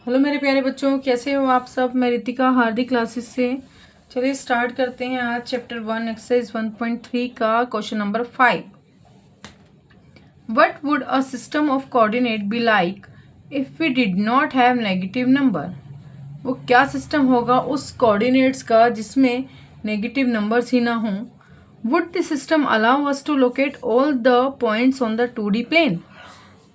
Hello मेरे प्यारे बच्चों, कैसे हो आप सब। मैं रितिका हार्दिक क्लासेस से। चलिए स्टार्ट करते हैं आज चैप्टर 1 एक्सरसाइज 1.3 का question number 5। What would a system of coordinate be like if we did not have negative number. वो क्या सिस्टम होगा उस कोऑर्डिनेट्स का जिसमें नेगेटिव नंबर्स ही ना हों। Would the system allow us to locate all the points on the 2D plane.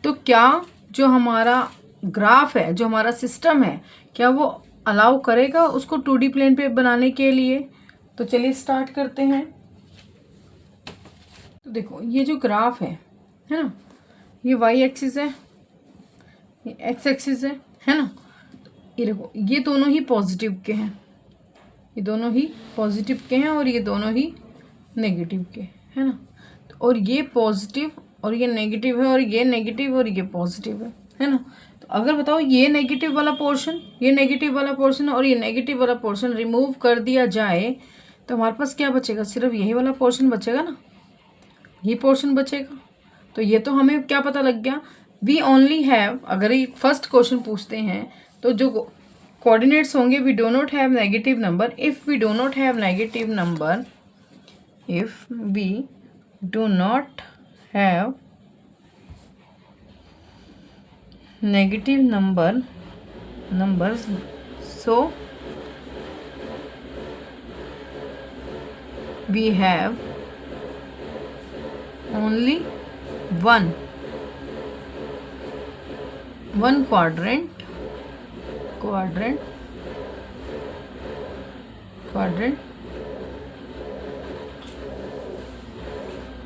तो क्या जो हमारा ग्राफ है, जो हमारा सिस्टम है, क्या वो अलाउ करेगा उसको 2D प्लेन पे बनाने के लिए। तो चलिए स्टार्ट करते हैं। तो देखो ये जो ग्राफ है ना, ये वाई एक्सिस है, ये एक्स एक्सिस है ना। ये देखो ये दोनों ही पॉजिटिव के हैं, ये दोनों ही पॉजिटिव के हैं और ये दोनों ही नेगेटिव के है ना। और ये पॉजिटिव और ये नेगेटिव है और ये नेगेटिव और ये पॉजिटिव है ना। तो अगर बताओ ये नेगेटिव वाला पोर्शन, ये नेगेटिव वाला पोर्शन और ये नेगेटिव वाला पोर्शन रिमूव कर दिया जाए तो हमारे पास क्या बचेगा, सिर्फ यही वाला पोर्शन बचेगा ना, ये पोर्शन बचेगा। तो ये तो हमें क्या पता लग गया, वी ओनली हैव, अगर ये फर्स्ट क्वेश्चन पूछते हैं तो जो कोऑर्डिनेट्स होंगे we do not have negative number. If we do not have negative number, if we do not have negative numbers, so we have only one quadrant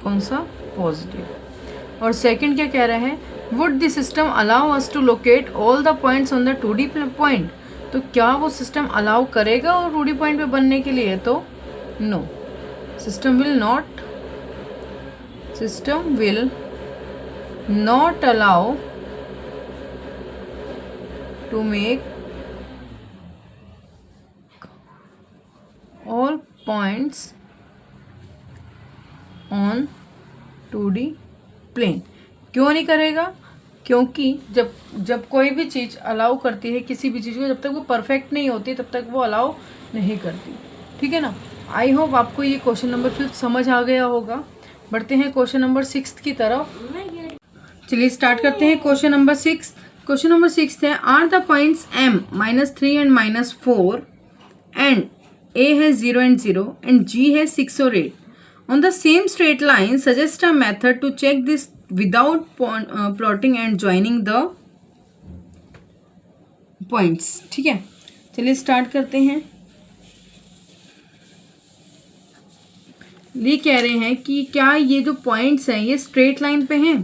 कौन सा, positive. और सेकंड क्या कह रहा है, would the system allow us to locate all the points on the 2D point. तो क्या वो सिस्टम अलाउ करेगा और 2D पॉइंट पे बनने के लिए। तो no, system will not allow to make all points on 2D plane. क्यों नहीं करेगा, क्योंकि जब कोई भी चीज़ अलाउ करती है किसी भी चीज़ को, जब तक वो परफेक्ट नहीं होती तब तक वो अलाउ नहीं करती। ठीक है ना। आई होप आपको ये क्वेश्चन नंबर 5 समझ आ गया होगा। बढ़ते हैं क्वेश्चन नंबर 6 की तरफ। चलिए स्टार्ट करते हैं क्वेश्चन नंबर 6। क्वेश्चन नंबर 6 है, are the points m -3 and -4 and a है 0 and 0 and g है 6 और 8 on the same straight line, suggest a method to check this without plotting and joining the points। ठीक है, चलिए start करते हैं। ये कह रहे हैं कि क्या ये जो पॉइंट्स हैं ये स्ट्रेट लाइन पे हैं।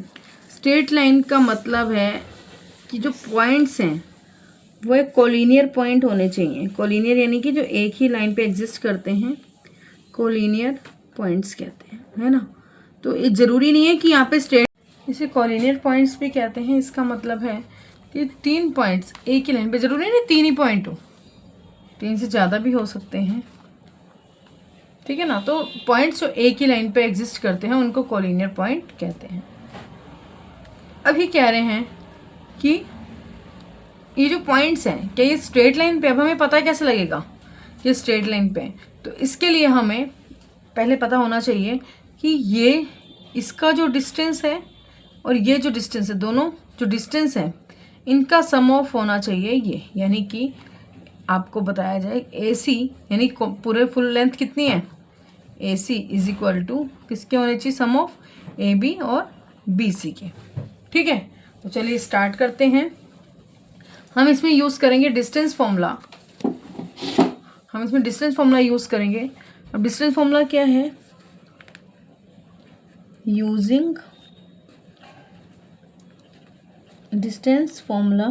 स्ट्रेट लाइन का मतलब है कि जो पॉइंट्स हैं वो एक कोलिनियर पॉइंट होने चाहिए। कोलिनियर यानी कि जो एक ही लाइन पे एग्जिस्ट करते हैं, कोलिनियर पॉइंट्स कहते हैं, है ना। तो ये ज़रूरी नहीं है कि यहाँ पे स्ट्रेट, इसे कॉलिनियर पॉइंट्स भी कहते हैं। इसका मतलब है कि 3 पॉइंट्स एक ही लाइन पे, ज़रूरी नहीं 3 ही पॉइंट हो, 3 से ज़्यादा भी हो सकते हैं। ठीक है ना। तो पॉइंट्स जो एक ही लाइन पे एग्जिस्ट करते हैं उनको कॉलिनियर पॉइंट कहते हैं। अभी कह रहे हैं कि ये जो पॉइंट्स हैं क्या ये स्ट्रेट लाइन पे, अब हमें पता कैसे लगेगा ये स्ट्रेट लाइन पे। तो इसके लिए हमें पहले पता होना चाहिए कि ये इसका जो डिस्टेंस है और ये जो डिस्टेंस है, दोनों जो डिस्टेंस है इनका सम ऑफ होना चाहिए ये। यानी कि आपको बताया जाए AC यानी पूरे फुल लेंथ कितनी है, AC इज इक्वल टू किसके होने चाहिए, सम ऑफ AB और BC के। ठीक है, तो चलिए स्टार्ट करते हैं। हम इसमें यूज़ करेंगे डिस्टेंस फॉर्मूला, यूज़ करेंगे। अब डिस्टेंस फॉर्मूला क्या है, यूजिंग डिस्टेंस फॉर्मूला।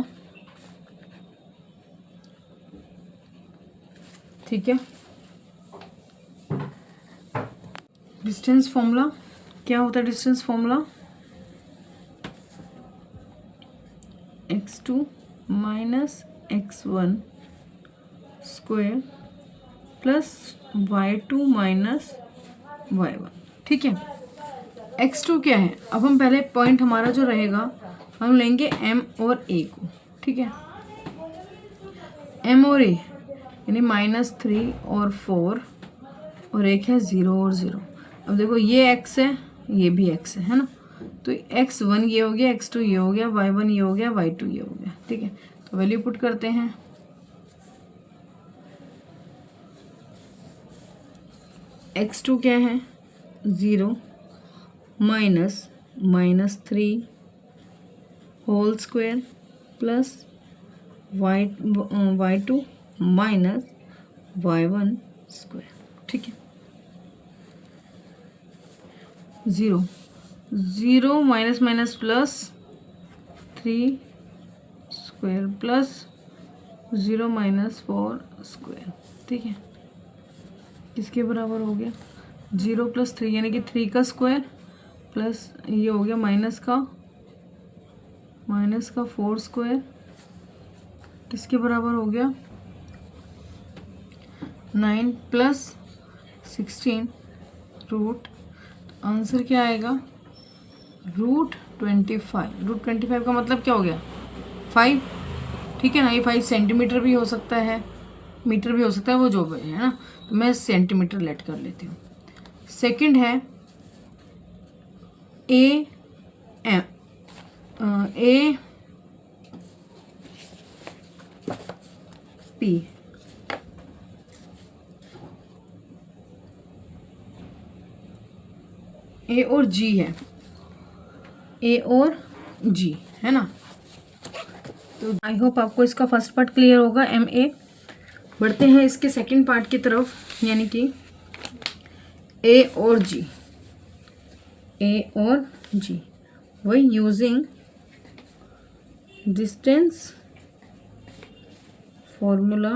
ठीक है, डिस्टेंस फॉर्मूला क्या होता है, distance formula x2 minus x1 square plus y2 minus y1। ठीक है, x2 क्या है, अब हम पहले पॉइंट हमारा जो रहेगा हम लेंगे m और a को। ठीक है, एम और ए यानी -3 और 4 और एक है 0 और 0। अब देखो ये x है, ये भी x है ना, तो x1 ये हो गया, x2 ये हो गया, y1 ये हो गया, y2 ये हो गया। ठीक है, तो वैल्यू पुट करते हैं। x2 क्या है 0 -3 whole square plus y2 minus y1 square. ठीक है, 0 minus minus plus 3 square plus 0 minus 4 square. ठीक है, किसके बराबर हो गया 0 + 3 यानी कि 3 का स्क्वायर प्लस ये हो गया माइनस का 4 स्क्वायर, किसके बराबर हो गया 9 + 16 रूट। आंसर क्या आएगा √25। √25 का मतलब क्या हो गया 5। ठीक है ना, ये 5 सेंटीमीटर भी हो सकता है, मीटर भी हो सकता है, वो जो भी है ना, तो मैं सेंटीमीटर लेट कर लेती हूँ। सेकंड है ए पी। ए और जी है, ए और जी है ना। तो आई होप आपको इसका फर्स्ट पार्ट क्लियर होगा MA। बढ़ते हैं इसके सेकंड पार्ट की तरफ, यानी कि ए और जी। वही यूजिंग डिस्टेंस फॉर्मूला